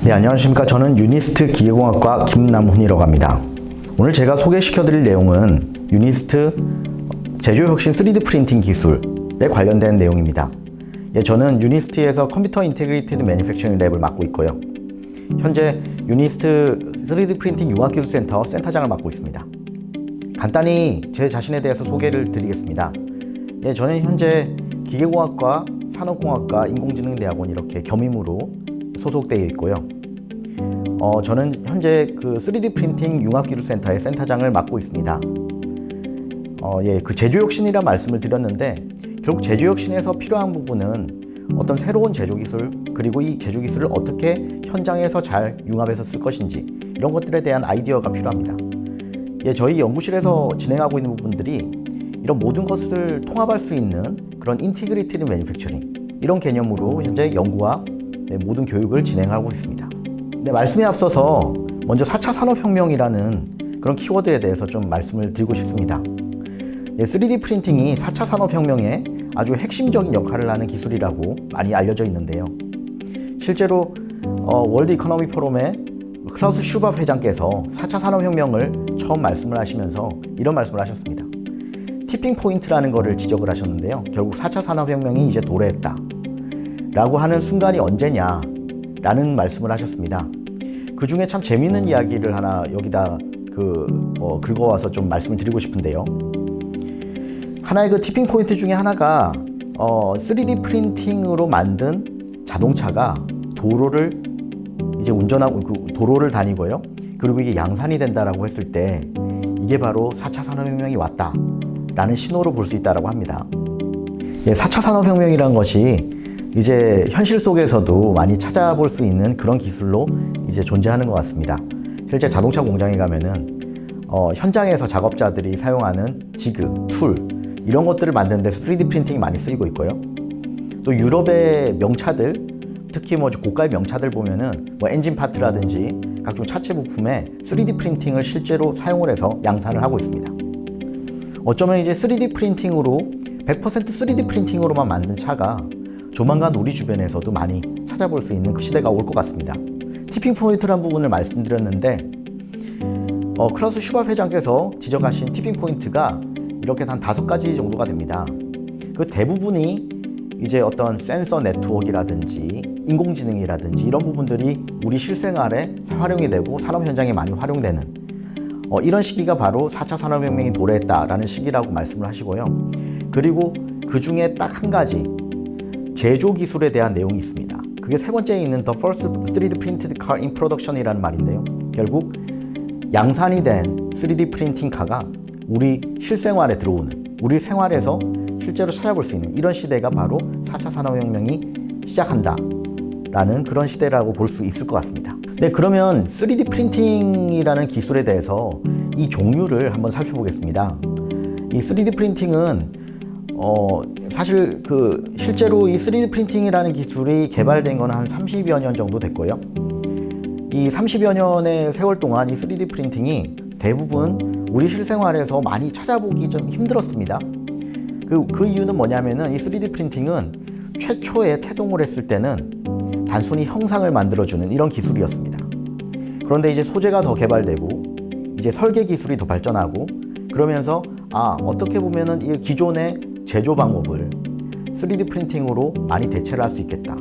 네, 안녕하십니까. 저는 유니스트 기계공학과 김남훈이라고 합니다. 오늘 제가 소개시켜드릴 내용은 유니스트 제조혁신 3D 프린팅 기술에 관련된 내용입니다. 예, 저는 유니스트에서 컴퓨터 인테그레이티드 매니팩처링 랩을 맡고 있고요. 현재 유니스트 3D 프린팅 융합기술센터 센터장을 맡고 있습니다. 간단히 제 자신에 대해서 소개를 드리겠습니다. 예, 저는 현재 기계공학과, 산업공학과, 인공지능대학원 이렇게 겸임으로 소속되어 있고요. 저는 현재 그 3D 프린팅 융합기술센터의 센터장을 맡고 있습니다. 그 제조혁신이란 말씀을 드렸는데 결국 제조혁신에서 필요한 부분은 어떤 새로운 제조기술, 그리고 이 제조기술을 어떻게 현장에서 잘 융합해서 쓸 것인지 이런 것들에 대한 아이디어가 필요합니다. 저희 연구실에서 진행하고 있는 부분들이 이런 모든 것을 통합할 수 있는 그런 인티그레이티드 매니팩처링 이런 개념으로 현재 연구와 모든 교육을 진행하고 있습니다. 말씀에 앞서서 먼저 4차 산업혁명이라는 그런 키워드에 대해서 좀 말씀을 드리고 싶습니다. 3D 프린팅이 4차 산업혁명에 아주 핵심적인 역할을 하는 기술이라고 많이 알려져 있는데요. 실제로 월드 이코노미 포럼의 클라우스 슈밥 회장께서 4차 산업혁명을 처음 말씀을 하시면서 이런 말씀을 하셨습니다. 티핑 포인트라는 것을 지적을 하셨는데요. 결국 4차 산업혁명이 이제 도래했다 라고 하는 순간이 언제냐 라는 말씀을 하셨습니다. 그 중에 참 재미있는 이야기를 하나 여기다 긁어와서 좀 말씀을 드리고 싶은데요. 하나의 그 티핑 포인트 중에 하나가 3D 프린팅으로 만든 자동차가 도로를 이제 운전하고 도로를 다니고요. 그리고 이게 양산이 된다라고 했을 때 이게 바로 4차 산업혁명이 왔다 라는 신호로 볼 수 있다라고 합니다. 4차 산업혁명이란 것이 이제 현실 속에서도 많이 찾아볼 수 있는 그런 기술로 이제 존재하는 것 같습니다. 실제 자동차 공장에 가면은 현장에서 작업자들이 사용하는 지그, 툴 이런 것들을 만드는 데 3D 프린팅이 많이 쓰이고 있고요. 또 유럽의 명차들, 특히 고가의 명차들 보면은 엔진 파트라든지 각종 차체 부품에 3D 프린팅을 실제로 사용을 해서 양산을 하고 있습니다. 어쩌면 이제 3D 프린팅으로 100% 3D 프린팅으로만 만든 차가 조만간 우리 주변에서도 많이 찾아볼 수 있는 그 시대가 올 것 같습니다. 티핑 포인트라는 부분을 말씀드렸는데 클라우스 슈밥 회장께서 지적하신 티핑 포인트가 이렇게 한 5가지 정도가 됩니다. 그 대부분이 이제 어떤 센서 네트워크라든지 인공지능이라든지 이런 부분들이 우리 실생활에 활용이 되고 산업 현장에 많이 활용되는 이런 시기가 바로 4차 산업혁명이 도래했다라는 시기라고 말씀을 하시고요. 그리고 그 중에 딱 한 가지 제조 기술에 대한 내용이 있습니다. 그게 세 번째에 있는 The First 3D Printed Car in Production이라는 말인데요. 결국 양산이 된 3D 프린팅 카가 우리 실생활에 들어오는, 우리 생활에서 실제로 찾아볼 수 있는 이런 시대가 바로 4차 산업혁명이 시작한다 라는 그런 시대라고 볼 수 있을 것 같습니다. 네, 그러면 3D 프린팅이라는 기술에 대해서 이 종류를 한번 살펴보겠습니다. 이 3D 프린팅은 사실 실제로 이 3D 프린팅이라는 기술이 개발된 건 한 30여 년 정도 됐고요. 이 30여 년의 세월 동안 이 3D 프린팅이 대부분 우리 실생활에서 많이 찾아보기 좀 힘들었습니다. 그 이유는 뭐냐면은 이 3D 프린팅은 최초에 태동을 했을 때는 단순히 형상을 만들어주는 이런 기술이었습니다. 그런데 이제 소재가 더 개발되고 이제 설계 기술이 더 발전하고 그러면서 어떻게 보면은 이 기존의 제조 방법을 3D 프린팅으로 많이 대체를 할 수 있겠다.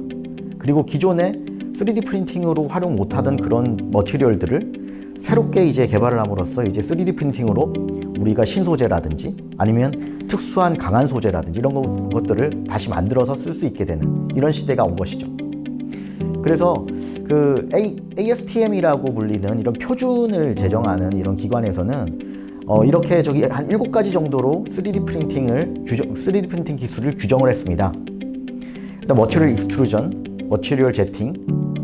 그리고 기존의 3D 프린팅으로 활용 못하던 그런 머티리얼들을 새롭게 이제 개발을 함으로써 이제 3D 프린팅으로 우리가 신소재라든지 아니면 특수한 강한 소재라든지 이런 것들을 다시 만들어서 쓸 수 있게 되는 이런 시대가 온 것이죠. 그래서 그 ASTM이라고 불리는 이런 표준을 제정하는 이런 기관에서는 이렇게 한 7가지 정도로 3D 프린팅 기술을 규정을 했습니다. 일단 머티리얼 익스트루전, 머티리얼 제팅,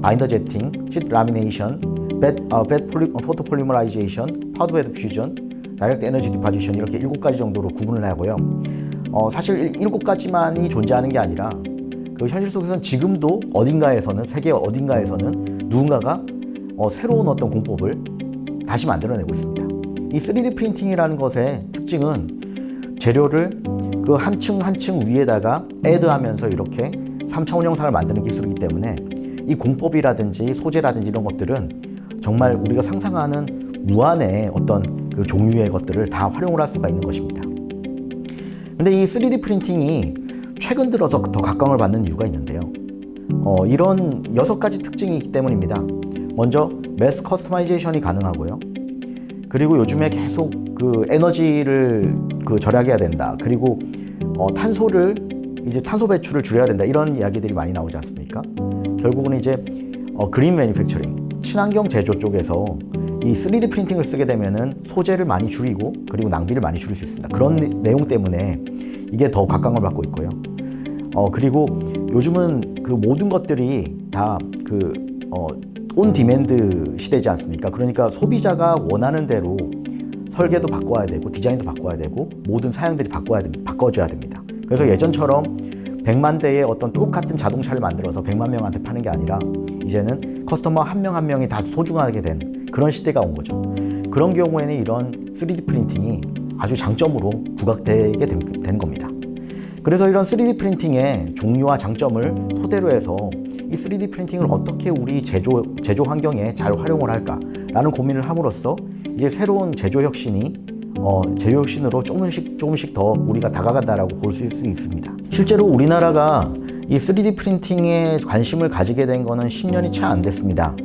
바인더 제팅, 시트 라미네이션, 베드 포토폴리머라이제이션, 파우더 베드 퓨전, 다이렉트 에너지 디파지션 이렇게 7가지 정도로 구분을 하고요. 사실 7가지만이 존재하는 게 아니라 그 현실 속에서는 지금도 어딘가에서는, 세계 어딘가에서는 누군가가 새로운 어떤 공법을 다시 만들어내고 있습니다. 이 3D 프린팅이라는 것의 특징은 재료를 그 한 층 한 층 위에다가 애드하면서 이렇게 3차원 형상을 만드는 기술이기 때문에 이 공법이라든지 소재라든지 이런 것들은 정말 우리가 상상하는 무한의 어떤 그 종류의 것들을 다 활용을 할 수가 있는 것입니다. 근데 이 3D 프린팅이 최근 들어서 더 각광을 받는 이유가 있는데요. 이런 6가지 특징이 있기 때문입니다. 먼저 매스 커스터마이제이션이 가능하고요. 그리고 요즘에 계속 그 에너지를 절약해야 된다. 그리고 탄소를 이제 탄소 배출을 줄여야 된다. 이런 이야기들이 많이 나오지 않습니까? 결국은 이제 그린 매니팩처링, 친환경 제조 쪽에서 이 3D 프린팅을 쓰게 되면은 소재를 많이 줄이고 그리고 낭비를 많이 줄일 수 있습니다. 그런 내용 때문에 이게 더 각광을 받고 있고요. 그리고 요즘은 그 모든 것들이 다 온 디맨드 시대지 않습니까? 그러니까 소비자가 원하는 대로 설계도 바꿔야 되고 디자인도 바꿔야 되고 모든 사양들이 바꿔줘야 됩니다. 그래서 예전처럼 100만 대의 어떤 똑같은 자동차를 만들어서 100만 명한테 파는 게 아니라 이제는 커스터머 한 명 한 명이 다 소중하게 된 그런 시대가 온 거죠. 그런 경우에는 이런 3D 프린팅이 아주 장점으로 부각되게 된 겁니다. 그래서 이런 3D 프린팅의 종류와 장점을 토대로 해서 이 3D 프린팅을 어떻게 우리 제조 환경에 잘 활용을 할까라는 고민을 함으로써 이제 새로운 제조 혁신으로 조금씩 더 우리가 다가간다라고 볼 수 있습니다. 실제로 우리나라가 이 3D 프린팅에 관심을 가지게 된 거는 10년이 채 안 됐습니다.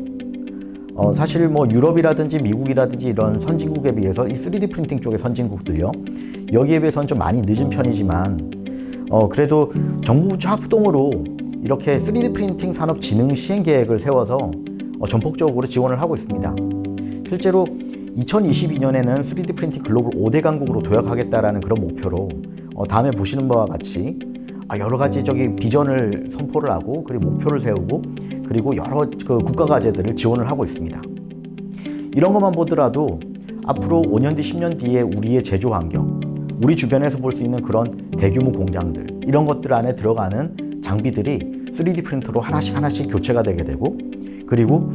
사실 뭐 유럽이라든지 미국이라든지 이런 선진국에 비해서 이 3D 프린팅 쪽의 선진국들요, 여기에 비해서는 좀 많이 늦은 편이지만 그래도 정부 부처 합동으로 이렇게 3D 프린팅 산업 진흥 시행 계획을 세워서 전폭적으로 지원을 하고 있습니다. 실제로 2022년에는 3D 프린팅 글로벌 5대 강국으로 도약하겠다라는 그런 목표로 다음에 보시는 바와 같이 여러 가지 비전을 선포를 하고 그리고 목표를 세우고 그리고 여러 국가 과제들을 지원을 하고 있습니다. 이런 것만 보더라도 앞으로 5년 뒤, 10년 뒤에 우리의 제조 환경, 우리 주변에서 볼 수 있는 그런 대규모 공장들, 이런 것들 안에 들어가는 장비들이 3D 프린터로 하나씩 교체가 되게 되고, 그리고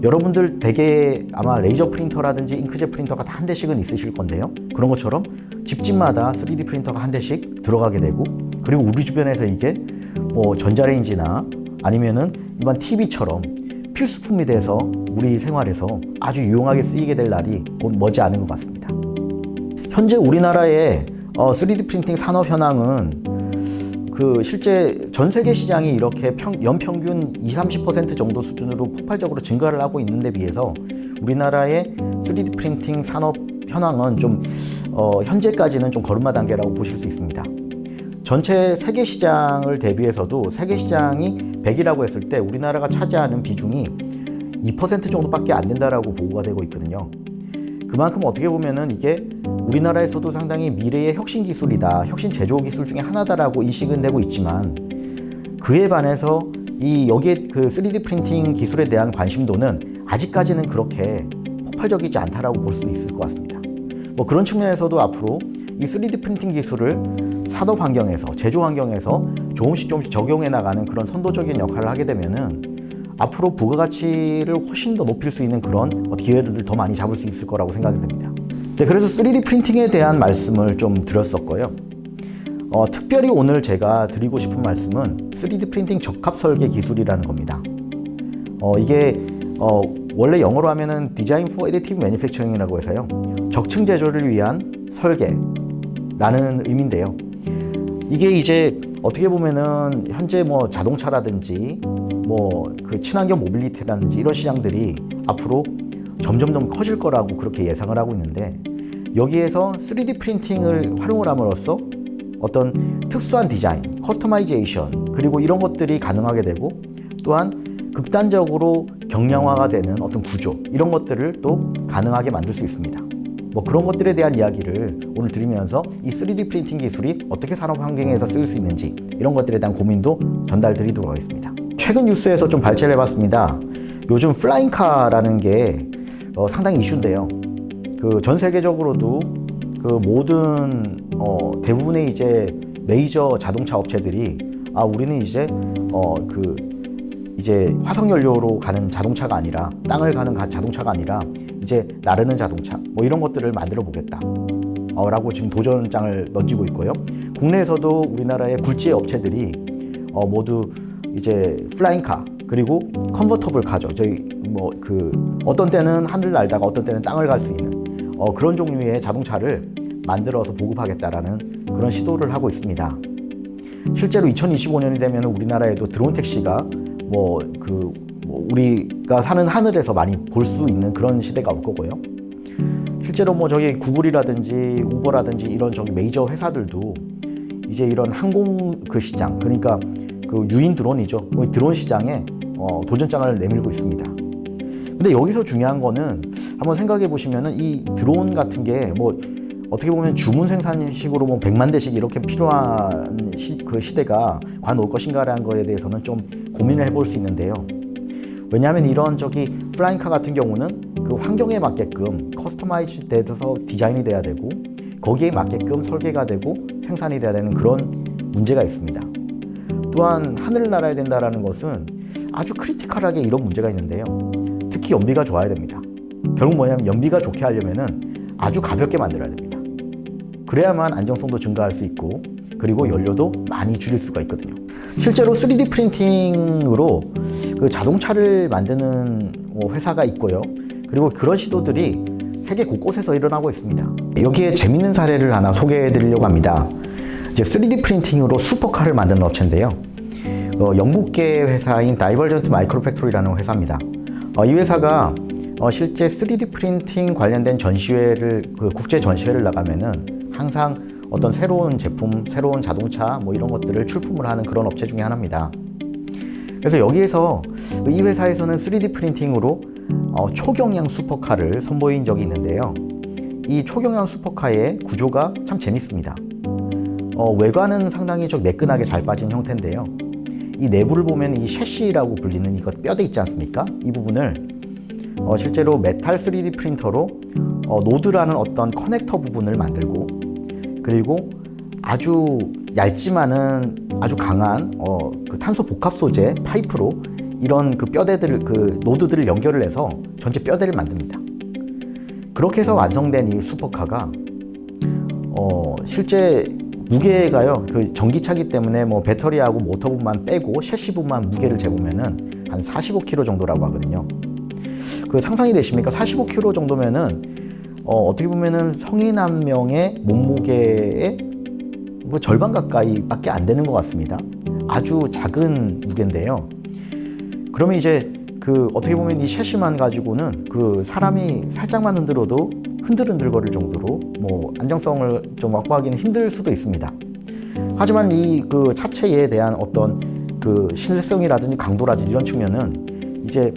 여러분들 대개 아마 레이저 프린터라든지 잉크젯 프린터가 다 한 대씩은 있으실 건데요. 그런 것처럼 집집마다 3D 프린터가 한 대씩 들어가게 되고, 그리고 우리 주변에서 이게 뭐 전자레인지나 아니면은 일반 TV처럼 필수품이 돼서 우리 생활에서 아주 유용하게 쓰이게 될 날이 곧 머지않은 것 같습니다. 현재 우리나라의 3D 프린팅 산업 현황은 실제 전 세계 시장이 이렇게 연평균 20-30% 정도 수준으로 폭발적으로 증가를 하고 있는데 비해서 우리나라의 3D 프린팅 산업 현황은 좀 현재까지는 좀 걸음마 단계라고 보실 수 있습니다. 전체 세계 시장을 대비해서도 세계 시장이 100이라고 했을 때 우리나라가 차지하는 비중이 2% 정도밖에 안 된다라고 보고가 되고 있거든요. 그만큼 어떻게 보면은 이게 우리나라에서도 상당히 미래의 혁신 기술이다, 혁신 제조 기술 중에 하나다라고 인식은 되고 있지만, 그에 반해서 여기에 3D 프린팅 기술에 대한 관심도는 아직까지는 그렇게 폭발적이지 않다라고 볼 수 있을 것 같습니다. 뭐 그런 측면에서도 앞으로 이 3D 프린팅 기술을 산업 환경에서, 제조 환경에서 조금씩 적용해 나가는 그런 선도적인 역할을 하게 되면은 앞으로 부가가치를 훨씬 더 높일 수 있는 그런 기회들을 더 많이 잡을 수 있을 거라고 생각이 됩니다. 네, 그래서 3D 프린팅에 대한 말씀을 좀 드렸었고요. 특별히 오늘 제가 드리고 싶은 말씀은 3D 프린팅 적합 설계 기술이라는 겁니다. 이게 원래 영어로 하면은 Design for Additive Manufacturing이라고 해서요, 적층 제조를 위한 설계라는 의미인데요. 이게 이제 어떻게 보면은 현재 뭐 자동차라든지 친환경 모빌리티라든지 이런 시장들이 앞으로 점점 커질 거라고 그렇게 예상을 하고 있는데, 여기에서 3D 프린팅을 활용을 함으로써 어떤 특수한 디자인, 커스터마이제이션, 그리고 이런 것들이 가능하게 되고, 또한 극단적으로 경량화가 되는 어떤 구조, 이런 것들을 또 가능하게 만들 수 있습니다. 뭐 그런 것들에 대한 이야기를 오늘 드리면서 이 3D 프린팅 기술이 어떻게 산업 환경에서 쓰일 수 있는지, 이런 것들에 대한 고민도 전달 드리도록 하겠습니다. 최근 뉴스에서 좀 발췌를 해봤습니다. 요즘 플라잉카라는 게 상당히 이슈인데요. 전 세계적으로도 모든 대부분의 이제 메이저 자동차 업체들이 우리는 이제 이제 화석 연료로 가는 자동차가 아니라, 땅을 가는 자동차가 아니라 이제 나르는 자동차, 뭐 이런 것들을 만들어 보겠다 라고 지금 도전장을 던지고 있고요. 국내에서도 우리나라의 굴지의 업체들이 모두 이제 플라잉카, 그리고 컨버터블 카죠. 저희 어떤 때는 하늘 날다가 어떤 때는 땅을 갈 수 있는 그런 종류의 자동차를 만들어서 보급하겠다라는 그런 시도를 하고 있습니다. 실제로 2025년이 되면 우리나라에도 드론 택시가 우리가 사는 하늘에서 많이 볼 수 있는 그런 시대가 올 거고요. 실제로 저기 구글이라든지 우버라든지 이런 저기 메이저 회사들도 이제 이런 항공 시장, 그러니까 유인 드론이죠. 드론 시장에 도전장을 내밀고 있습니다. 근데 여기서 중요한 거는 한번 생각해 보시면은 이 드론 같은 게 어떻게 보면 주문 생산식으로 100만 대씩 이렇게 필요한 그 시대가 과연 올 것인가라는 거에 대해서는 좀 고민을 해볼 수 있는데요. 왜냐하면 이런 플라잉카 같은 경우는 그 환경에 맞게끔 커스터마이즈 돼서 디자인이 돼야 되고 거기에 맞게끔 설계가 되고 생산이 돼야 되는 그런 문제가 있습니다. 또한 하늘을 날아야 된다는 것은 아주 크리티컬하게 이런 문제가 있는데요. 특히 연비가 좋아야 됩니다. 결국 뭐냐면 연비가 좋게 하려면은 아주 가볍게 만들어야 됩니다. 그래야만 안정성도 증가할 수 있고 그리고 연료도 많이 줄일 수가 있거든요. 실제로 3D 프린팅으로 그 자동차를 만드는 회사가 있고요. 그리고 그런 시도들이 세계 곳곳에서 일어나고 있습니다. 여기에 재밌는 사례를 하나 소개해 드리려고 합니다. 이제 3D 프린팅으로 슈퍼카를 만드는 업체인데요. 영국계 회사인 다이버전트 마이크로 팩토리라는 회사입니다. 이 회사가 실제 3D 프린팅 관련된 전시회를 국제 전시회를 나가면은 항상 어떤 새로운 제품, 새로운 자동차 이런 것들을 출품을 하는 그런 업체 중에 하나입니다. 그래서 여기에서 이 회사에서는 3D 프린팅으로 초경량 슈퍼카를 선보인 적이 있는데요. 이 초경량 슈퍼카의 구조가 참 재밌습니다. 외관은 상당히 좀 매끈하게 잘 빠진 형태인데요. 이 내부를 보면 이 셰시라고 불리는 이것 뼈대 있지 않습니까? 이 부분을 실제로 메탈 3D 프린터로 노드라는 어떤 커넥터 부분을 만들고 그리고 아주 얇지만은 아주 강한 그 탄소 복합 소재 파이프로 이런 그 뼈대들을 노드들을 연결을 해서 전체 뼈대를 만듭니다. 그렇게 해서 완성된 이 슈퍼카가 실제 무게가요. 전기차기 때문에 배터리하고 모터분만 빼고 셰시분만 무게를 재보면은 한 45kg 정도라고 하거든요. 상상이 되십니까? 45kg 정도면은 어떻게 보면은 성인 한 명의 몸무게의 절반 가까이밖에 안 되는 것 같습니다. 아주 작은 무게인데요. 그러면 이제 어떻게 보면 이 셰시만 가지고는 사람이 살짝만 흔들어도 흔들흔들거릴 정도로 안정성을 좀 확보하기는 힘들 수도 있습니다. 하지만 이 차체에 대한 어떤 신뢰성이라든지 강도라든지 이런 측면은 이제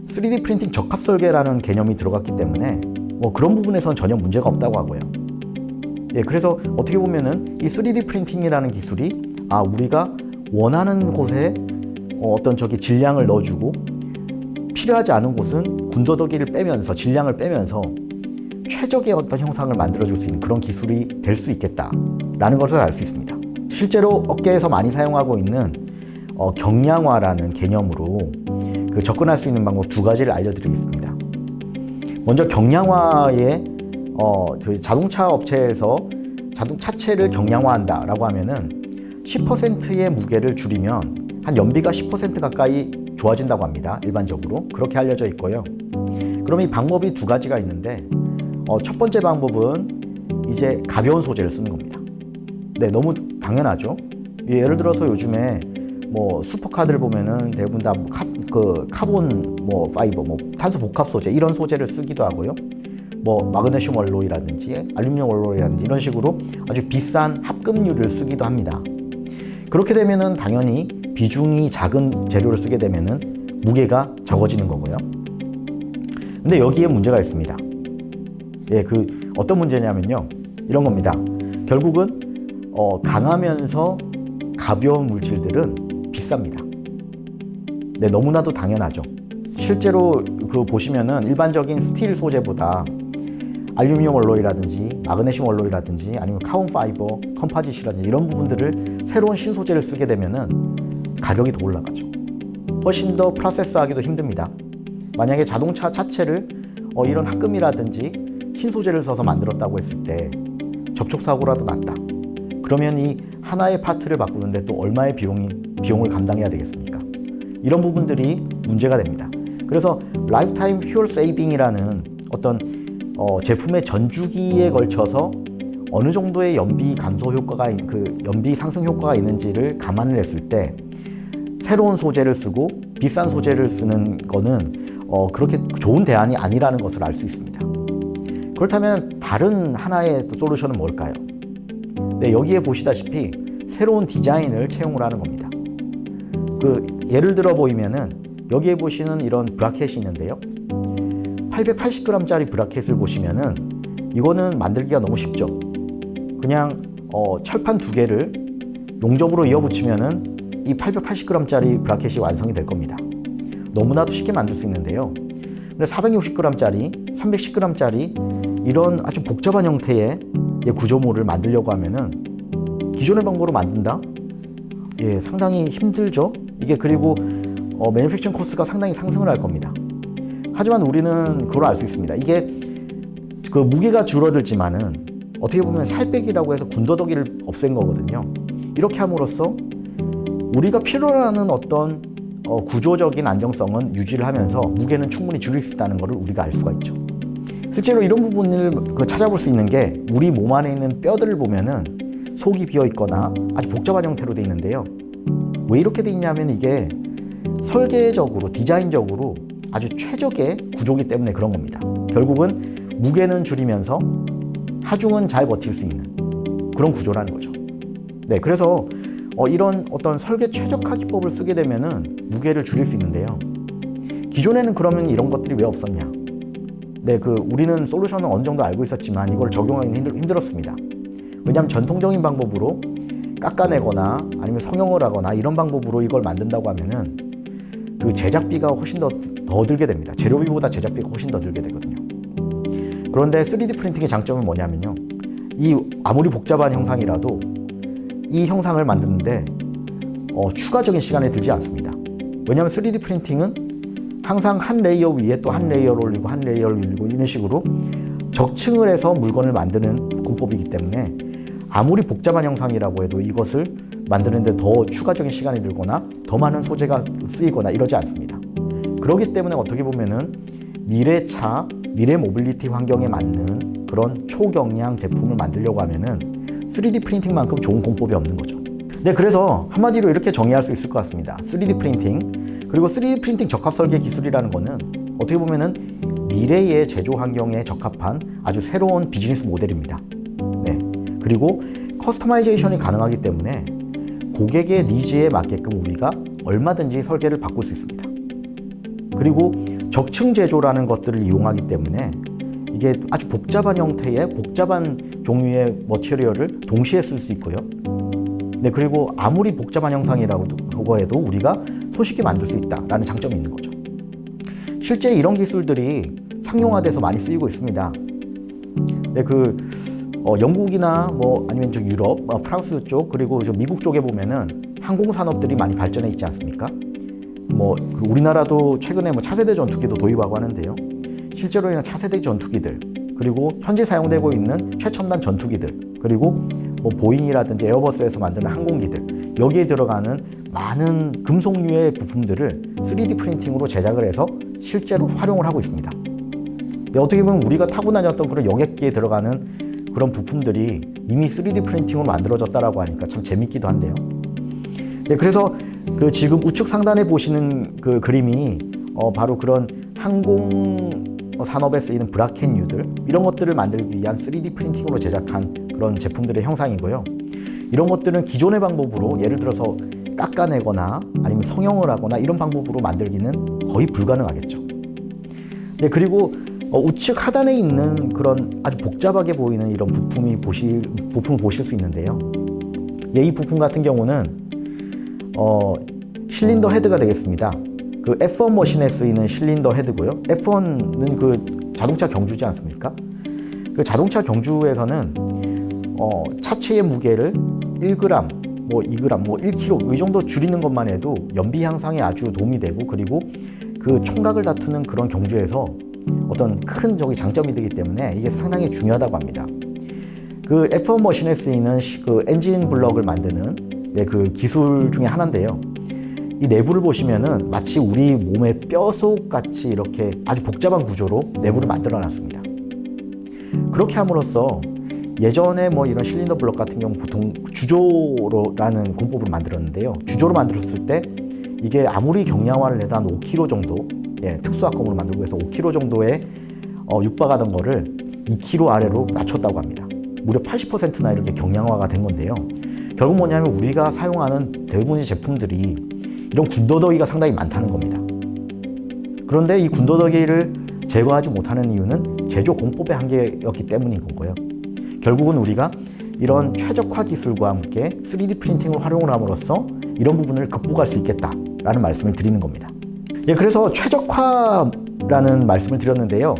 3D 프린팅 적합 설계라는 개념이 들어갔기 때문에 그런 부분에서는 전혀 문제가 없다고 하고요. 예, 그래서 어떻게 보면은 이 3D 프린팅이라는 기술이 우리가 원하는 곳에 어떤 질량을 넣어주고 필요하지 않은 곳은 군더더기를 빼면서 질량을 빼면서 최적의 어떤 형상을 만들어줄 수 있는 그런 기술이 될 수 있겠다라는 것을 알 수 있습니다. 실제로 업계에서 많이 사용하고 있는 경량화라는 개념으로 접근할 수 있는 방법 두 가지를 알려드리겠습니다. 먼저 경량화의 자동차 업체에서 차체를 경량화한다라고 하면은 10%의 무게를 줄이면 한 연비가 10% 가까이 좋아진다고 합니다. 일반적으로 그렇게 알려져 있고요. 그럼 이 방법이 두 가지가 있는데 첫 번째 방법은 이제 가벼운 소재를 쓰는 겁니다. 네, 너무 당연하죠. 예를 들어서 요즘에 슈퍼카들 보면은 대부분 다 카본 파이버, 탄소 복합 소재 이런 소재를 쓰기도 하고요. 마그네슘 원로이라든지 알루미늄 원로이라든지 이런 식으로 아주 비싼 합금유를 쓰기도 합니다. 그렇게 되면은 당연히 비중이 작은 재료를 쓰게 되면은 무게가 적어지는 거고요. 근데 여기에 문제가 있습니다. 예, 어떤 문제냐면요. 이런 겁니다. 결국은 강하면서 가벼운 물질들은 비쌉니다. 네, 너무나도 당연하죠. 실제로 보시면은 일반적인 스틸 소재보다 알루미늄 원로이라든지 마그네슘 원로이라든지 아니면 카본 파이버, 컴파짓이라든지 이런 부분들을 새로운 신소재를 쓰게 되면은 가격이 더 올라가죠. 훨씬 더 프로세스하기도 힘듭니다. 만약에 자동차 자체를 이런 합금이라든지 신소재를 써서 만들었다고 했을 때 접촉사고라도 났다. 그러면 이 하나의 파트를 바꾸는데 또 얼마의 비용을 감당해야 되겠습니까? 이런 부분들이 문제가 됩니다. 그래서 라이프타임 퓨얼 세이빙이라는 어떤 제품의 전주기에 걸쳐서 어느 정도의 연비 감소 효과가, 연비 상승 효과가 있는지를 감안을 했을 때 새로운 소재를 쓰고 비싼 소재를 쓰는 거는 그렇게 좋은 대안이 아니라는 것을 알 수 있습니다. 그렇다면 다른 하나의 솔루션은 뭘까요? 네, 여기에 보시다시피 새로운 디자인을 채용을 하는 겁니다. 예를 들어 보이면은 여기에 보시는 이런 브라켓이 있는데요. 880g짜리 브라켓을 보시면은 이거는 만들기가 너무 쉽죠. 그냥 철판 두 개를 용접으로 이어붙이면은 이 880g짜리 브라켓이 완성이 될 겁니다. 너무나도 쉽게 만들 수 있는데요. 근데 460g짜리, 310g짜리 이런 아주 복잡한 형태의 구조물을 만들려고 하면은 기존의 방법으로 만든다? 예, 상당히 힘들죠. 이게 그리고 매니팩처링 코스트가 상당히 상승을 할 겁니다. 하지만 우리는 그걸 알 수 있습니다. 이게 그 무게가 줄어들지만은 어떻게 보면 살 빼기라고 해서 군더더기를 없앤 거거든요. 이렇게 함으로써 우리가 필요로 하는 어떤 구조적인 안정성은 유지를 하면서 무게는 충분히 줄일 수 있다는 것을 우리가 알 수가 있죠. 실제로 이런 부분을 찾아볼 수 있는 게 우리 몸 안에 있는 뼈들을 보면은 속이 비어 있거나 아주 복잡한 형태로 되어 있는데요. 왜 이렇게 되어 있냐면 이게 설계적으로, 디자인적으로 아주 최적의 구조기 때문에 그런 겁니다. 결국은 무게는 줄이면서 하중은 잘 버틸 수 있는 그런 구조라는 거죠. 네, 그래서 이런 어떤 설계 최적화 기법을 쓰게 되면은 무게를 줄일 수 있는데요. 기존에는 그러면 이런 것들이 왜 없었냐? 네, 우리는 솔루션은 어느 정도 알고 있었지만 이걸 적용하기는 힘들었습니다. 왜냐하면 전통적인 방법으로 깎아내거나 아니면 성형을 하거나 이런 방법으로 이걸 만든다고 하면은 그 제작비가 훨씬 더 들게 됩니다. 재료비보다 제작비가 훨씬 더 들게 되거든요. 그런데 3D 프린팅의 장점은 뭐냐면요. 아무리 복잡한 형상이라도 이 형상을 만드는데 추가적인 시간이 들지 않습니다. 왜냐하면 3D 프린팅은 항상 한 레이어 위에 또 한 레이어를 올리고 한 레이어를 올리고 이런 식으로 적층을 해서 물건을 만드는 공법이기 때문에 아무리 복잡한 형상이라고 해도 이것을 만드는데 더 추가적인 시간이 들거나 더 많은 소재가 쓰이거나 이러지 않습니다. 그렇기 때문에 어떻게 보면은 미래차, 미래 모빌리티 환경에 맞는 그런 초경량 제품을 만들려고 하면은 3D 프린팅만큼 좋은 공법이 없는 거죠. 네, 그래서 한마디로 이렇게 정의할 수 있을 것 같습니다. 3D 프린팅, 그리고 3D 프린팅 적합 설계 기술이라는 거는 어떻게 보면은 미래의 제조 환경에 적합한 아주 새로운 비즈니스 모델입니다. 네, 그리고 커스터마이제이션이 가능하기 때문에 고객의 니즈에 맞게끔 우리가 얼마든지 설계를 바꿀 수 있습니다. 그리고 적층 제조라는 것들을 이용하기 때문에 이게 아주 복잡한 형태의 복잡한 종류의 머티리얼을 동시에 쓸 수 있고요. 네, 그리고 아무리 복잡한 형상이라고 해도 우리가 손쉽게 만들 수 있다라는 장점이 있는 거죠. 실제 이런 기술들이 상용화돼서 많이 쓰이고 있습니다. 네, 영국이나 아니면 유럽, 프랑스 쪽, 그리고 미국 쪽에 보면은 항공 산업들이 많이 발전해 있지 않습니까? 우리나라도 최근에 차세대 전투기도 도입하고 하는데요. 실제로 그냥 차세대 전투기들, 그리고 현재 사용되고 있는 최첨단 전투기들, 그리고 보잉이라든지 에어버스에서 만드는 항공기들, 여기에 들어가는 많은 금속류의 부품들을 3D 프린팅으로 제작을 해서 실제로 활용을 하고 있습니다. 네, 어떻게 보면 우리가 타고 다녔던 그런 여객기에 들어가는 그런 부품들이 이미 3D 프린팅으로 만들어졌다라고 하니까 참 재밌기도 한데요. 네, 그래서 지금 우측 상단에 보시는 그 그림이 바로 그런 항공 산업에 쓰이는 브라켓류들, 이런 것들을 만들기 위한 3D 프린팅으로 제작한 그런 제품들의 형상이고요. 이런 것들은 기존의 방법으로 예를 들어서 깎아내거나 아니면 성형을 하거나 이런 방법으로 만들기는 거의 불가능하겠죠. 네, 그리고 우측 하단에 있는 그런 아주 복잡하게 보이는 이런 부품을 보실 수 있는데요. 이 부품 같은 경우는 실린더 헤드가 되겠습니다. F1 머신에 쓰이는 실린더 헤드고요. F1는 자동차 경주지 않습니까? 자동차 경주에서는 차체의 무게를 1g, 2g, 1kg 이 정도 줄이는 것만 해도 연비 향상에 아주 도움이 되고, 그리고 총각을 다투는 그런 경주에서 어떤 큰 장점이 되기 때문에 이게 상당히 중요하다고 합니다. F1 머신에 쓰이는 엔진 블럭을 만드는 기술 중에 하나인데요. 이 내부를 보시면은 마치 우리 몸의 뼈속 같이 이렇게 아주 복잡한 구조로 내부를 만들어 놨습니다. 그렇게 함으로써 예전에 뭐 이런 실린더 블럭 같은 경우 보통 주조로라는 공법을 만들었는데요. 주조로 만들었을 때 이게 아무리 경량화를 해도 한 5kg 정도, 특수화검으로 만들고 해서 5kg 정도에 육박하던 거를 2kg 아래로 낮췄다고 합니다. 무려 80%나 이렇게 경량화가 된 건데요. 결국 뭐냐면 우리가 사용하는 대부분의 제품들이 이런 군더더기가 상당히 많다는 겁니다. 그런데 이 군더더기를 제거하지 못하는 이유는 제조 공법의 한계였기 때문인 거고요. 결국은 우리가 이런 최적화 기술과 함께 3D 프린팅을 활용을 함으로써 이런 부분을 극복할 수 있겠다라는 말씀을 드리는 겁니다. 그래서 최적화라는 말씀을 드렸는데요.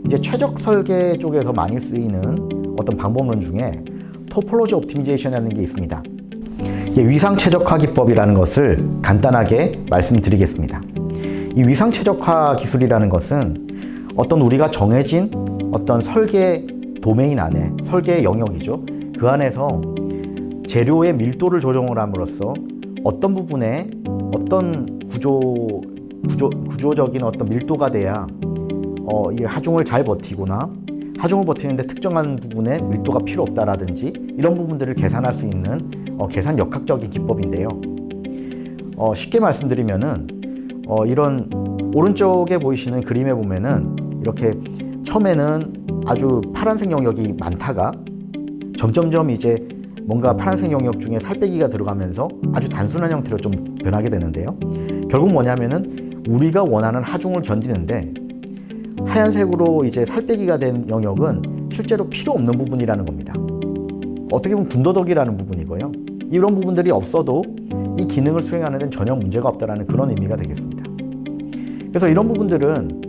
이제 최적 설계 쪽에서 많이 쓰이는 어떤 방법론 중에 토폴로지 옵티미제이션이라는 게 있습니다. 위상 최적화 기법이라는 것을 간단하게 말씀드리겠습니다. 이 위상 최적화 기술이라는 것은 어떤 우리가 정해진 어떤 설계 도메인 안에, 설계의 영역이죠. 그 안에서 재료의 밀도를 조정을 함으로써 어떤 부분에 어떤 구조적인 어떤 밀도가 돼야 이 하중을 잘 버티거나 하중을 버티는데 특정한 부분에 밀도가 필요 없다라든지 이런 부분들을 계산할 수 있는 계산 역학적인 기법인데요. 쉽게 말씀드리면은 이런 오른쪽에 보이시는 그림에 보면은 이렇게 처음에는 아주 파란색 영역이 많다가 점점점 이제 뭔가 파란색 영역 중에 살빼기가 들어가면서 아주 단순한 형태로 좀 변하게 되는데요. 결국 뭐냐면은 우리가 원하는 하중을 견디는데 하얀색으로 이제 살빼기가 된 영역은 실제로 필요 없는 부분이라는 겁니다. 어떻게 보면 군더더기라는 부분이고요. 이런 부분들이 없어도 이 기능을 수행하는 데는 전혀 문제가 없다는 그런 의미가 되겠습니다. 그래서 이런 부분들은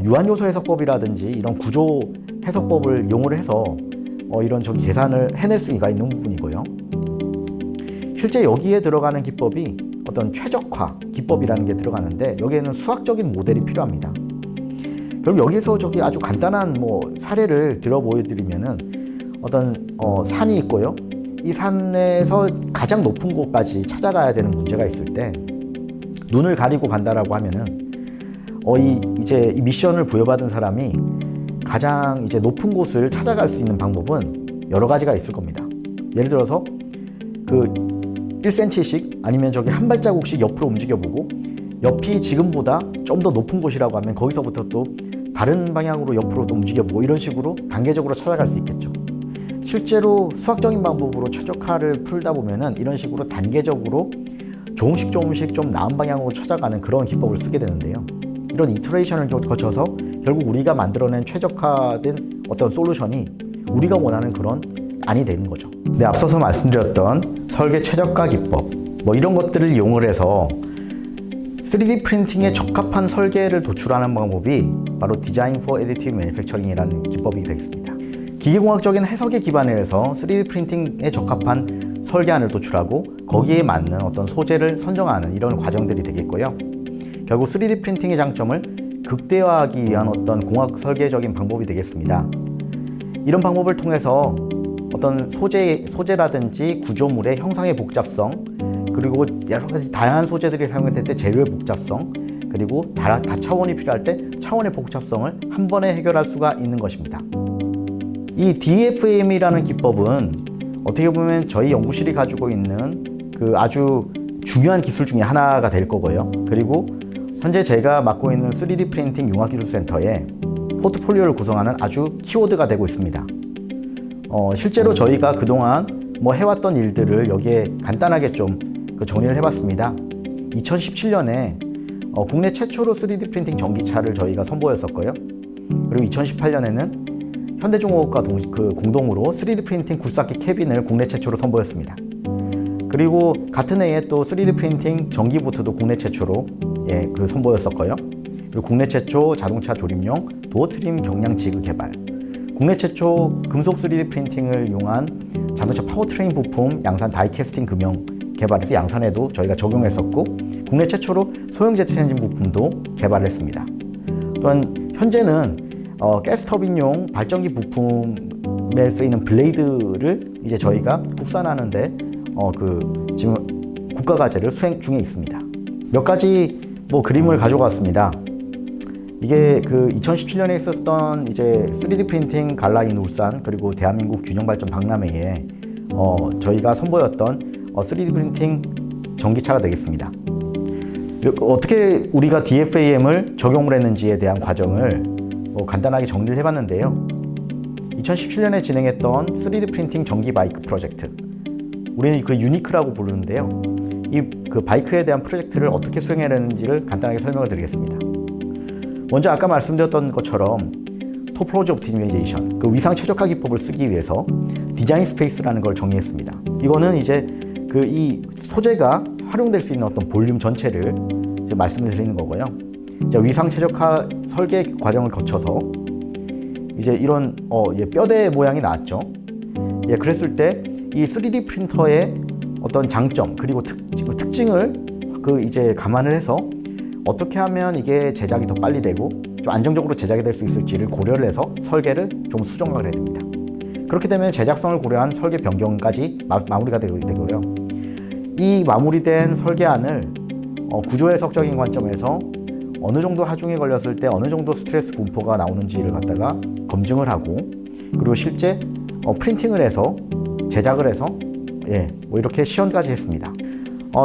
유한요소 해석법이라든지 이런 구조 해석법을 이용을 해서 이런 계산을 해낼 수가 있는 부분이고요. 실제 여기에 들어가는 기법이 어떤 최적화 기법이라는 게 들어가는데 여기에는 수학적인 모델이 필요합니다. 그럼 여기서 아주 간단한 사례를 들어 보여드리면은 어떤 산이 있고요. 이 산에서 가장 높은 곳까지 찾아가야 되는 문제가 있을 때 눈을 가리고 간다라고 하면은 이제 이 미션을 부여받은 사람이 가장 이제 높은 곳을 찾아갈 수 있는 방법은 여러 가지가 있을 겁니다. 예를 들어서 그 1cm씩 아니면 한 발자국씩 옆으로 움직여보고 옆이 지금보다 좀 더 높은 곳이라고 하면 거기서부터 또 다른 방향으로 옆으로 또 움직여보고 이런 식으로 단계적으로 찾아갈 수 있겠죠. 실제로 수학적인 방법으로 최적화를 풀다 보면은 이런 식으로 단계적으로 조금씩 좀 나은 방향으로 찾아가는 그런 기법을 쓰게 되는데요. 이런 이터레이션을 거쳐서 결국 우리가 만들어낸 최적화된 어떤 솔루션이 우리가 원하는 그런 안이 되는 거죠. 앞서서 말씀드렸던 설계 최적화 기법 이런 것들을 이용을 해서 3D 프린팅에 적합한 설계를 도출하는 방법이 바로 디자인 for additive manufacturing이라는 기법이 되겠습니다. 기계공학적인 해석에 기반을 해서 3D 프린팅에 적합한 설계안을 도출하고 거기에 맞는 어떤 소재를 선정하는 이런 과정들이 되겠고요. 결국 3D 프린팅의 장점을 극대화하기 위한 어떤 공학 설계적인 방법이 되겠습니다. 이런 방법을 통해서 어떤 소재라든지 구조물의 형상의 복잡성, 그리고 여러 가지 다양한 소재들이 사용될 때 재료의 복잡성, 그리고 다차원이 필요할 때 차원의 복잡성을 한 번에 해결할 수가 있는 것입니다. 이 DFM이라는 기법은 어떻게 보면 저희 연구실이 가지고 있는 그 아주 중요한 기술 중에 하나가 될 거고요. 그리고 현재 제가 맡고 있는 3D 프린팅 융합기술센터의 포트폴리오를 구성하는 아주 키워드가 되고 있습니다. 실제로 저희가 그동안 해왔던 일들을 여기에 간단하게 좀 정리를 해봤습니다. 2017년에 국내 최초로 3D 프린팅 전기차를 저희가 선보였었고요. 그리고 2018년에는 현대중공업과 공동으로 3D 프린팅 굴삭기 캐빈을 국내 최초로 선보였습니다. 그리고 같은 해에 또 3D 프린팅 전기보트도 국내 최초로 선보였었고요. 그리고 국내 최초 자동차 조립용 도어 트림 경량 지그 개발, 국내 최초 금속 3D 프린팅을 이용한 자동차 파워트레인 부품 양산 다이캐스팅 금형 개발해서 양산에도 저희가 적용했었고, 국내 최초로 소형 제트 엔진 부품도 개발했습니다. 또한 현재는 가스터빈용 발전기 부품에 쓰이는 블레이드를 이제 저희가 국산하는데 지금 국가과제를 수행 중에 있습니다. 몇 가지 그림을 가져왔습니다. 이게 그 2017년에 있었던 이제 3D 프린팅 갈라인 울산 그리고 대한민국 균형발전 박람회에 저희가 선보였던 3D 프린팅 전기차가 되겠습니다. 어떻게 우리가 DFAM을 적용을 했는지에 대한 과정을 간단하게 정리를 해봤는데요. 2017년에 진행했던 3D 프린팅 전기 바이크 프로젝트, 우리는 그 유니크라고 부르는데요. 이 그 바이크에 대한 프로젝트를 어떻게 수행해냈는지를 간단하게 설명을 드리겠습니다. 먼저 아까 말씀드렸던 것처럼 토폴로지 옵티마이제이션, 그 위상 최적화 기법을 쓰기 위해서 디자인 스페이스라는 걸 정의했습니다. 이거는 이제 그 이 소재가 활용될 수 있는 어떤 볼륨 전체를 이제 말씀을 드리는 거고요. 이제 위상 최적화 설계 과정을 거쳐서 이제 이런 뼈대 모양이 나왔죠. 그랬을 때 이 3D 프린터의 어떤 장점 그리고 특징을 이제 감안을 해서 어떻게 하면 이게 제작이 더 빨리 되고 좀 안정적으로 제작이 될 수 있을지를 고려를 해서 설계를 좀 수정을 해야 됩니다. 그렇게 되면 제작성을 고려한 설계 변경까지 마무리가 되고요. 이 마무리된 설계안을 구조 해석적인 관점에서 어느 정도 하중이 걸렸을 때 어느 정도 스트레스 분포가 나오는지를 갖다가 검증을 하고, 그리고 실제 프린팅을 해서 제작을 해서 이렇게 시연까지 했습니다.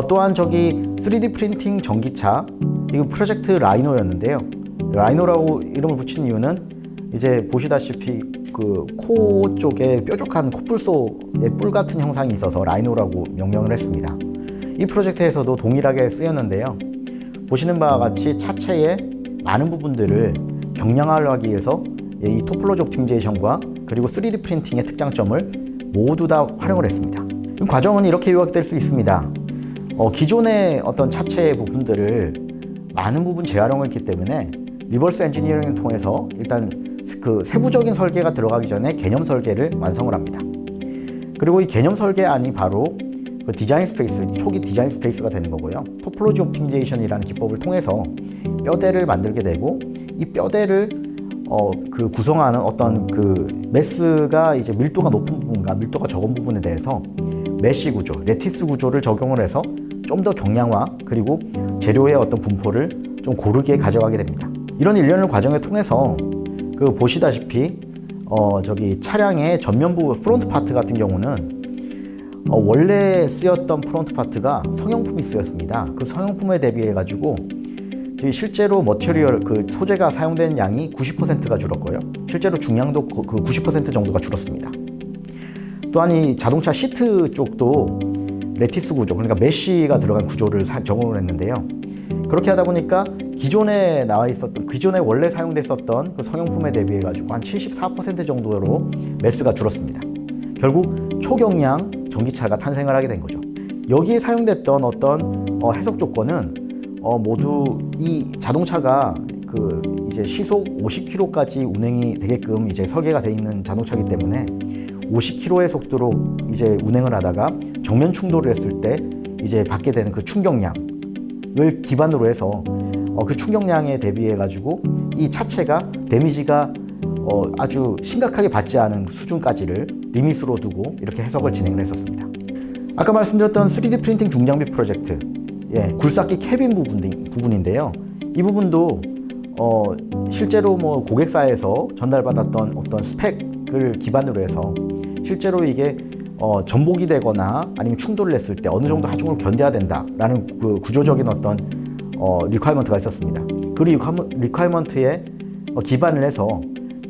또한 3D 프린팅 전기차, 이거 프로젝트 라이노였는데요. 라이노라고 이름을 붙인 이유는 이제 보시다시피 그 코 쪽에 뾰족한 코뿔소의 뿔 같은 형상이 있어서 라이노라고 명명을 했습니다. 이 프로젝트에서도 동일하게 쓰였는데요. 보시는 바와 같이 차체의 많은 부분들을 경량화를 하기 위해서 이 토폴로지 옵티마이제이션과 그리고 3D 프린팅의 특장점을 모두 다 활용을 했습니다. 이 과정은 이렇게 요약될 수 있습니다. 기존의 어떤 차체의 부분들을 많은 부분 재활용을 했기 때문에 리버스 엔지니어링을 통해서 일단 그 세부적인 설계가 들어가기 전에 개념 설계를 완성을 합니다. 그리고 이 개념 설계안이 바로 그 디자인 스페이스, 초기 디자인 스페이스가 되는 거고요. 토폴로지 옵티마이제이션이라는 기법을 통해서 뼈대를 만들게 되고, 이 뼈대를 그 구성하는 어떤 그 메스가 이제 밀도가 높은 부분과 밀도가 적은 부분에 대해서 메쉬 구조, 레티스 구조를 적용을 해서 좀 더 경량화 그리고 재료의 어떤 분포를 좀 고르게 가져가게 됩니다. 이런 일련의 과정을 통해서 그 보시다시피 차량의 전면부 프론트 파트 같은 경우는 원래 쓰였던 프론트 파트가 성형품이 쓰였습니다. 그 성형품에 대비해 가지고 실제로 머티리얼 그 소재가 사용된 양이 90%가 줄었고요. 실제로 중량도 그 90% 정도가 줄었습니다. 또한 이 자동차 시트 쪽도 레티스 구조, 그러니까 메쉬가 들어간 구조를 적용을 했는데요. 그렇게 하다 보니까 기존에 원래 사용됐었던 그 성형품에 대비해 가지고 한 74% 정도로 메스가 줄었습니다. 결국 초경량 전기차가 탄생을 하게 된 거죠. 여기에 사용됐던 어떤 해석 조건은 모두 이 자동차가 그 이제 시속 50km까지 운행이 되게끔 이제 설계가 되어 있는 자동차이기 때문에 50km의 속도로 이제 운행을 하다가 정면 충돌을 했을 때 이제 받게 되는 그 충격량을 기반으로 해서 그 충격량에 대비해 가지고 이 차체가 데미지가 아주 심각하게 받지 않은 수준까지를 리밋으로 두고 이렇게 해석을 진행을 했었습니다. 아까 말씀드렸던 3D 프린팅 중장비 프로젝트, 굴삭기 캐빈 부분인데요. 이 부분도 실제로 고객사에서 전달받았던 어떤 스펙을 기반으로 해서 실제로 이게 전복이 되거나 아니면 충돌을 했을 때 어느 정도 하중을 견뎌야 된다라는 그 구조적인 어떤 리퀘어먼트가 있었습니다. 그 리퀘어먼트에 기반을 해서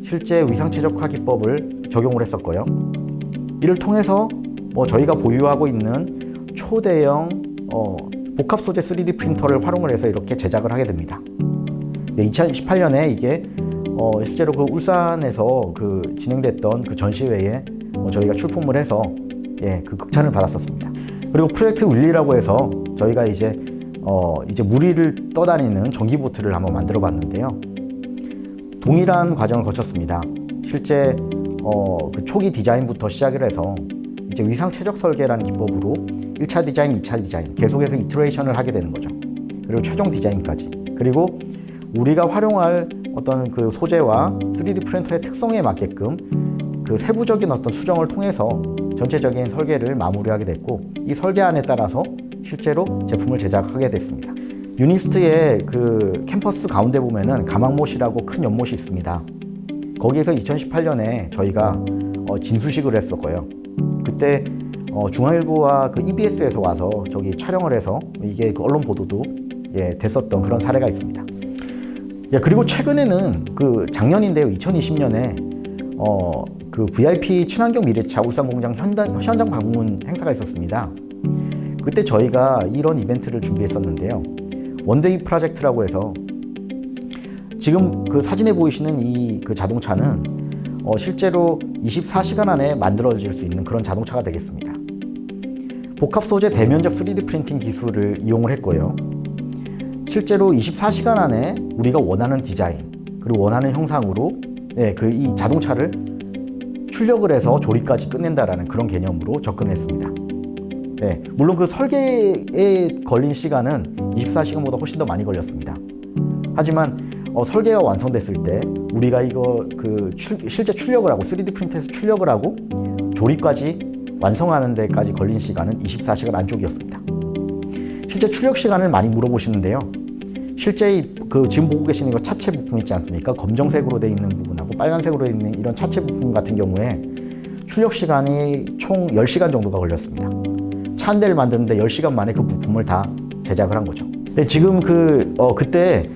실제 위상 최적화 기법을 적용을 했었고요. 이를 통해서 저희가 보유하고 있는 초대형 복합 소재 3D 프린터를 활용을 해서 이렇게 제작을 하게 됩니다. 2018년에 이게 실제로 그 울산에서 그 진행됐던 그 전시회에 저희가 출품을 해서 그 극찬을 받았었습니다. 그리고 프로젝트 윌리라고 해서 저희가 이제 무리를 떠다니는 전기보트를 한번 만들어 봤는데요. 동일한 과정을 거쳤습니다. 실제 그 초기 디자인부터 시작을 해서 이제 위상 최적 설계라는 기법으로 1차 디자인, 2차 디자인 계속해서 이터레이션을 하게 되는 거죠. 그리고 최종 디자인까지. 그리고 우리가 활용할 어떤 그 소재와 3D 프린터의 특성에 맞게끔 그 세부적인 어떤 수정을 통해서 전체적인 설계를 마무리하게 됐고, 이 설계안에 따라서 실제로 제품을 제작하게 됐습니다. 유니스트의 그 캠퍼스 가운데 보면은 가망못이라고 큰 연못이 있습니다. 거기에서 2018년에 저희가 진수식을 했었고요. 그때 중앙일보와 그 EBS에서 와서 저기 촬영을 해서 이게 그 언론 보도도 됐었던 그런 사례가 있습니다. 그리고 최근에는 그 작년인데요, 2020년에 그 VIP 친환경 미래차 울산공장 현장 방문 행사가 있었습니다. 그때 저희가 이런 이벤트를 준비했었는데요. 원데이 프로젝트라고 해서 지금 그 사진에 보이시는 이 그 자동차는 실제로 24시간 안에 만들어질 수 있는 그런 자동차가 되겠습니다. 복합 소재 대면적 3D 프린팅 기술을 이용을 했고요. 실제로 24시간 안에 우리가 원하는 디자인 그리고 원하는 형상으로 그 이 자동차를 출력을 해서 조립까지 끝낸다라는 그런 개념으로 접근했습니다. 물론 그 설계에 걸린 시간은 24시간보다 훨씬 더 많이 걸렸습니다. 하지만 설계가 완성됐을 때 우리가 이거 그 실제 출력을 하고 3D 프린트에서 출력을 하고 조립까지 완성하는 데까지 걸린 시간은 24시간 안쪽이었습니다. 실제 출력 시간을 많이 물어보시는데요. 실제 그 지금 보고 계시는 이거 차체 부품 있지 않습니까? 검정색으로 되어 있는 부분하고 빨간색으로 되어 있는 이런 차체 부품 같은 경우에 출력 시간이 총 10시간 정도가 걸렸습니다. 차 한 대를 만드는데 10시간 만에 그 부품을 다 제작을 한 거죠. 지금 그때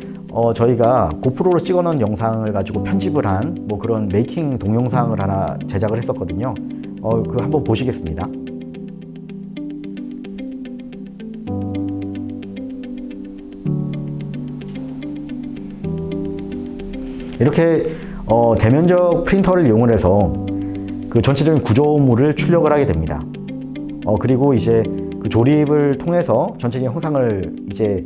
저희가 고프로로 찍어놓은 영상을 가지고 편집을 한 뭐 그런 메이킹 동영상을 하나 제작을 했었거든요. 그 한번 보시겠습니다. 이렇게 대면적 프린터를 이용을 해서 그 전체적인 구조물을 출력을 하게 됩니다. 그리고 이제 그 조립을 통해서 전체적인 형상을 이제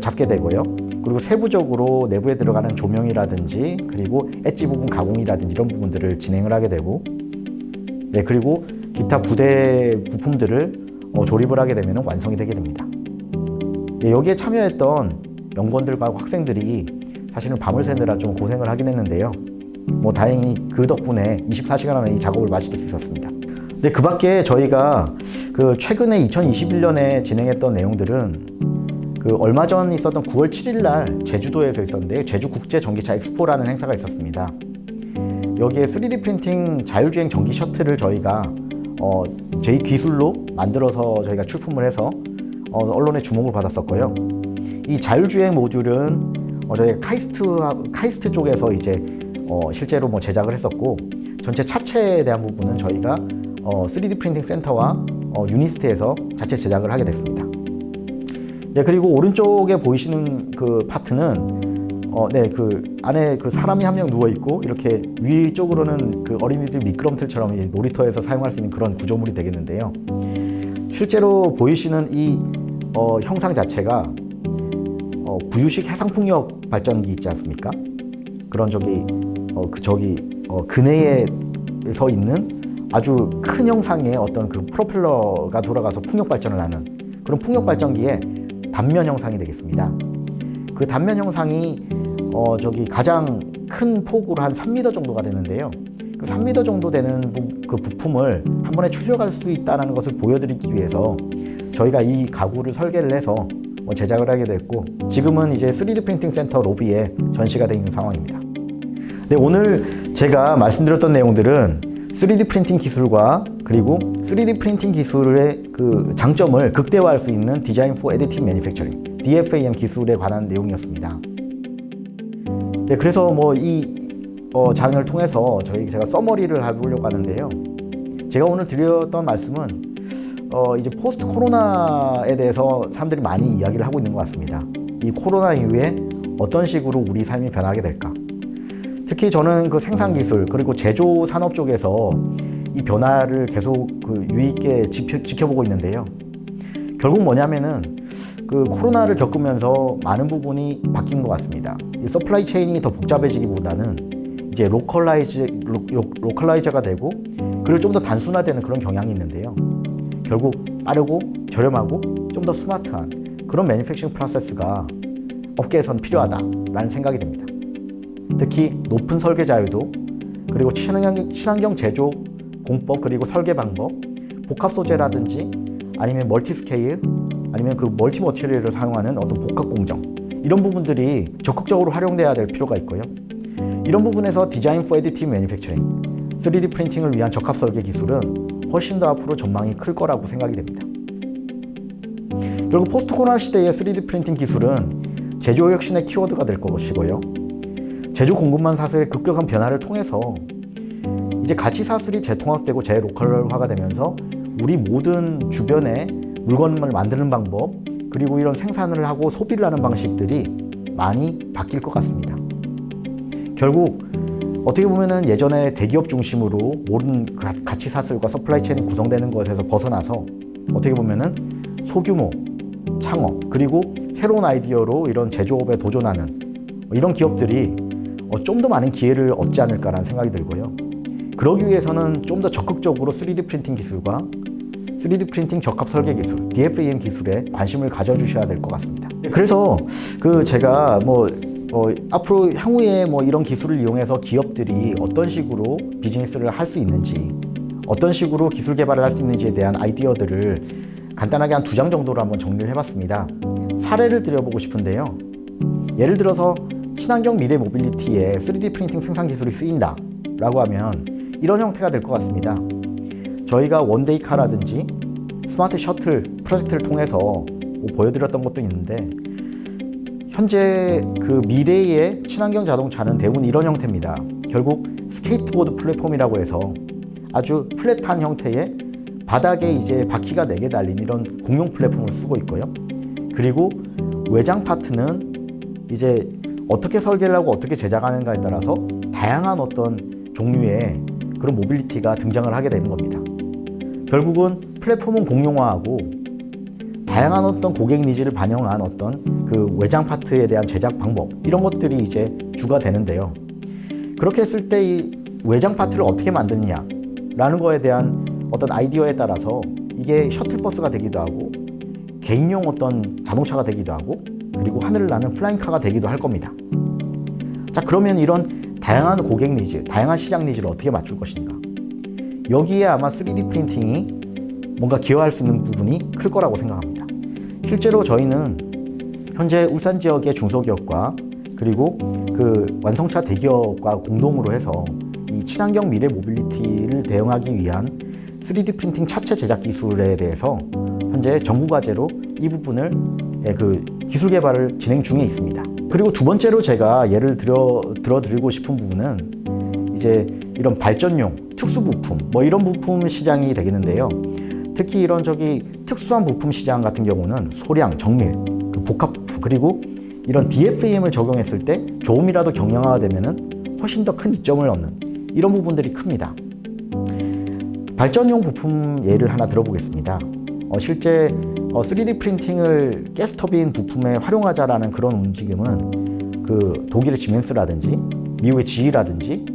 잡게 되고요. 그리고 세부적으로 내부에 들어가는 조명이라든지 그리고 엣지 부분 가공이라든지 이런 부분들을 진행을 하게 되고 그리고 기타 부대 부품들을 조립을 하게 되면 완성이 되게 됩니다. 여기에 참여했던 연구원들과 학생들이 사실은 밤을 새느라 좀 고생을 하긴 했는데요. 다행히 그 덕분에 24시간 안에 이 작업을 마칠 수 있었습니다. 근데 그 밖에 저희가 그 최근에 2021년에 진행했던 내용들은 그 얼마 전 있었던 9월 7일 날 제주도에서 있었는데요. 제주국제전기차 엑스포라는 행사가 있었습니다. 여기에 3D 프린팅 자율주행 전기 셔틀을 저희가 저희 기술로 만들어서 저희가 출품을 해서 언론의 주목을 받았었고요. 이 자율주행 모듈은 저희가 카이스트 쪽에서 이제 실제로 제작을 했었고 전체 차체에 대한 부분은 저희가 3D 프린팅 센터와 유니스트에서 자체 제작을 하게 됐습니다. 그리고 오른쪽에 보이시는 그 파트는 그 안에 그 사람이 한 명 누워 있고 이렇게 위쪽으로는 그 어린이들 미끄럼틀처럼 놀이터에서 사용할 수 있는 그런 구조물이 되겠는데요. 실제로 보이시는 이 형상 자체가 부유식 해상풍력 발전기 있지 않습니까? 그런 근해에 서 있는 아주 큰 형상의 어떤 그 프로펠러가 돌아가서 풍력 발전을 하는 그런 풍력 발전기의 단면 형상이 되겠습니다. 그 단면 형상이 가장 큰 폭으로 한 3m 정도가 되는데요. 그 3m 정도 되는 그 부품을 한 번에 출력할 수 있다는 것을 보여드리기 위해서 저희가 이 가구를 설계를 해서 제작을 하게 됐고 지금은 이제 3D 프린팅 센터 로비에 전시가 되어 있는 상황입니다. 오늘 제가 말씀드렸던 내용들은 3D 프린팅 기술과 그리고 3D 프린팅 기술의 그 장점을 극대화할 수 있는 디자인 포 애디티브 매니팩처링 DFAM 기술에 관한 내용이었습니다. 그래서 이 장을 통해서 제가 서머리를 해보려고 하는데요. 제가 오늘 드렸던 말씀은 이제 포스트 코로나에 대해서 사람들이 많이 이야기를 하고 있는 것 같습니다. 이 코로나 이후에 어떤 식으로 우리 삶이 변하게 될까? 특히 저는 그 생산 기술 그리고 제조 산업 쪽에서 이 변화를 계속 그 유의 있게 지켜보고 있는데요. 결국 뭐냐면은 그 코로나를 겪으면서 많은 부분이 바뀐 것 같습니다. 이 서플라이 체인이 더 복잡해지기보다는 이제 로컬라이저가 되고 그리고 좀 더 단순화되는 그런 경향이 있는데요. 결국 빠르고 저렴하고 좀 더 스마트한 그런 매니팩처링 프로세스가 업계에선 필요하다라는 생각이 듭니다. 특히 높은 설계 자유도 그리고 친환경 제조 공법 그리고 설계 방법 복합 소재라든지 아니면 멀티 스케일 아니면 그 멀티 머티리얼을 사용하는 어떤 복합 공정, 이런 부분들이 적극적으로 활용돼야 될 필요가 있고요. 이런 부분에서 디자인 포 애디티브 매니팩처링, 3D 프린팅을 위한 적합 설계 기술은 훨씬 더 앞으로 전망이 클 거라고 생각이 됩니다. 결국 포스트 코로나 시대의 3D 프린팅 기술은 제조 혁신의 키워드가 될 것이고요. 제조 공급망 사슬의 급격한 변화를 통해서 이제 가치 사슬이 재통합되고 재로컬화가 되면서 우리 모든 주변에 물건을 만드는 방법, 그리고 이런 생산을 하고 소비를 하는 방식들이 많이 바뀔 것 같습니다. 결국 어떻게 보면은 예전에 대기업 중심으로 모든 가치 사슬과 서플라이 체인이 구성되는 것에서 벗어나서 어떻게 보면은 소규모 창업, 그리고 새로운 아이디어로 이런 제조업에 도전하는 이런 기업들이 좀 더 많은 기회를 얻지 않을까라는 생각이 들고요. 그러기 위해서는 좀 더 적극적으로 3D 프린팅 기술과 3D 프린팅 적합 설계 기술, DFAM 기술에 관심을 가져주셔야 될 것 같습니다. 그래서 제가 앞으로 향후에 이런 기술을 이용해서 기업들이 어떤 식으로 비즈니스를 할 수 있는지, 어떤 식으로 기술 개발을 할 수 있는지에 대한 아이디어들을 간단하게 한 2장 정도로 한번 정리를 해봤습니다. 사례를 드려보고 싶은데요. 예를 들어서 친환경 미래 모빌리티에 3D 프린팅 생산 기술이 쓰인다 라고 하면 이런 형태가 될 것 같습니다. 저희가 원데이카라든지 스마트 셔틀 프로젝트를 통해서 보여드렸던 것도 있는데, 현재 그 미래의 친환경 자동차는 대부분 이런 형태입니다. 결국 스케이트보드 플랫폼이라고 해서 아주 플랫한 형태의 바닥에 이제 바퀴가 4개 달린 이런 공용 플랫폼을 쓰고 있고요. 그리고 외장 파트는 이제 어떻게 설계를 하고 어떻게 제작하는가에 따라서 다양한 어떤 종류의 그런 모빌리티가 등장을 하게 되는 겁니다. 결국은 플랫폼은 공용화하고 다양한 어떤 고객 니즈를 반영한 어떤 그 외장 파트에 대한 제작 방법, 이런 것들이 이제 주가 되는데요. 그렇게 했을 때 이 외장 파트를 어떻게 만드느냐라는 거에 대한 어떤 아이디어에 따라서 이게 셔틀버스가 되기도 하고 개인용 어떤 자동차가 되기도 하고 그리고 하늘을 나는 플라잉카가 되기도 할 겁니다. 자, 그러면 이런 다양한 고객 니즈, 다양한 시장 니즈를 어떻게 맞출 것인가? 여기에 아마 3D 프린팅이 뭔가 기여할 수 있는 부분이 클 거라고 생각합니다. 실제로 저희는 현재 울산 지역의 중소기업과 그리고 그 완성차 대기업과 공동으로 해서 이 친환경 미래 모빌리티를 대응하기 위한 3D 프린팅 차체 제작 기술에 대해서 현재 전국과제로 이 부분을 그 기술 개발을 진행 중에 있습니다. 그리고 두 번째로 제가 예를 들어드리고 싶은 부분은 이제 이런 발전용 특수 부품, 이런 부품 시장이 되겠는데요. 특히 이런 특수한 부품 시장 같은 경우는 소량, 정밀, 복합, 그리고 이런 DFAM을 적용했을 때 조금이라도 경량화가 되면은 훨씬 더 큰 이점을 얻는 이런 부분들이 큽니다. 발전용 부품 예를 하나 들어보겠습니다. 실제 3D 프린팅을 가스터빈 부품에 활용하자라는 그런 움직임은 그 독일의 지멘스라든지 미국의 GE라든지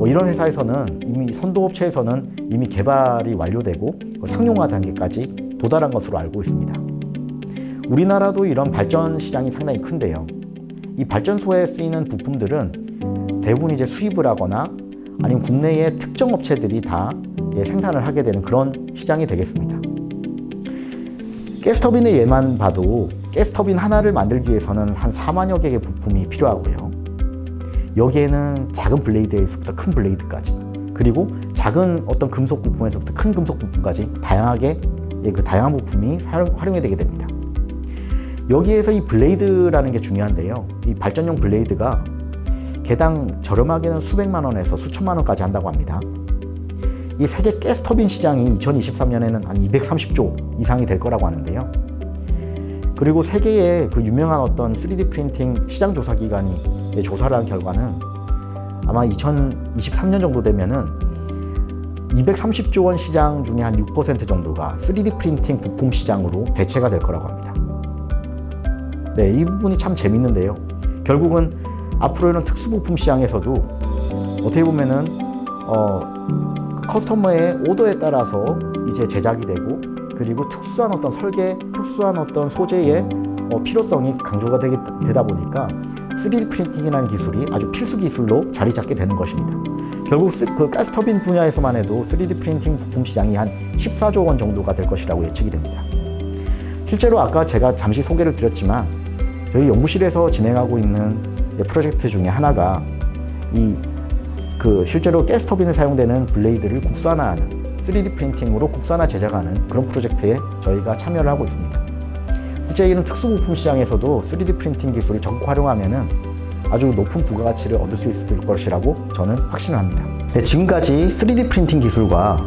이런 회사에서는 이미 선도업체에서는 이미 개발이 완료되고 상용화 단계까지 도달한 것으로 알고 있습니다. 우리나라도 이런 발전 시장이 상당히 큰데요. 이 발전소에 쓰이는 부품들은 대부분 이제 수입을 하거나 아니면 국내의 특정 업체들이 다 생산을 하게 되는 그런 시장이 되겠습니다. 가스터빈의 예만 봐도 가스터빈 하나를 만들기 위해서는 한 4만여 개의 부품이 필요하고요. 여기에는 작은 블레이드에서부터 큰 블레이드까지, 그리고 작은 어떤 금속 부품에서부터 큰 금속 부품까지 다양하게 그 다양한 부품이 활용이 되게 됩니다. 여기에서 이 블레이드라는 게 중요한데요. 이 발전용 블레이드가 개당 저렴하게는 수백만 원에서 수천만 원까지 한다고 합니다. 이 세계 가스터빈 시장이 2023년에는 한 230조 이상이 될 거라고 하는데요. 그리고 세계의 그 유명한 어떤 3D 프린팅 시장 조사 기관이 조사를 한 결과는 아마 2023년 정도 되면은 230조 원 시장 중에 한 6% 정도가 3D 프린팅 부품 시장으로 대체가 될 거라고 합니다. 네, 이 부분이 참 재밌는데요. 결국은 앞으로는 특수 부품 시장에서도 어떻게 보면은 커스터머의 오더에 따라서 이제 제작이 되고, 그리고 특수한 어떤 설계, 특수한 어떤 소재의 필요성이 강조가 되다 보니까 3D 프린팅이라는 기술이 아주 필수 기술로 자리 잡게 되는 것입니다. 결국 그 가스터빈 분야에서만 해도 3D 프린팅 부품 시장이 한 14조 원 정도가 될 것이라고 예측이 됩니다. 실제로 아까 제가 잠시 소개를 드렸지만 저희 연구실에서 진행하고 있는 프로젝트 중에 하나가 실제로 가스터빈에 사용되는 블레이드를 국산화하는 3D 프린팅으로 국산화 제작하는 그런 프로젝트에 저희가 참여를 하고 있습니다. 실제 이런 특수부품 시장에서도 3D 프린팅 기술을 적극 활용하면 아주 높은 부가가치를 얻을 수 있을 것이라고 저는 확신을 합니다. 네, 지금까지 3D 프린팅 기술과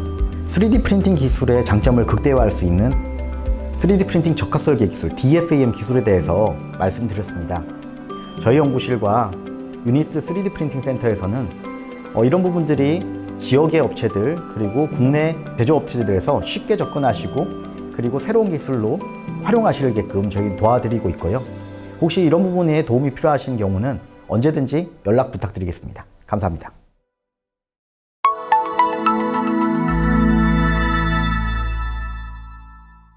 3D 프린팅 기술의 장점을 극대화할 수 있는 3D 프린팅 적합설계 기술, DFAM 기술에 대해서 말씀드렸습니다. 저희 연구실과 유니스트 3D 프린팅 센터에서는 이런 부분들이 지역의 업체들 그리고 국내 제조업체들에서 쉽게 접근하시고 그리고 새로운 기술로 활용하시게끔 저희 도와드리고 있고요. 혹시 이런 부분에 도움이 필요하신 경우는 언제든지 연락 부탁드리겠습니다. 감사합니다.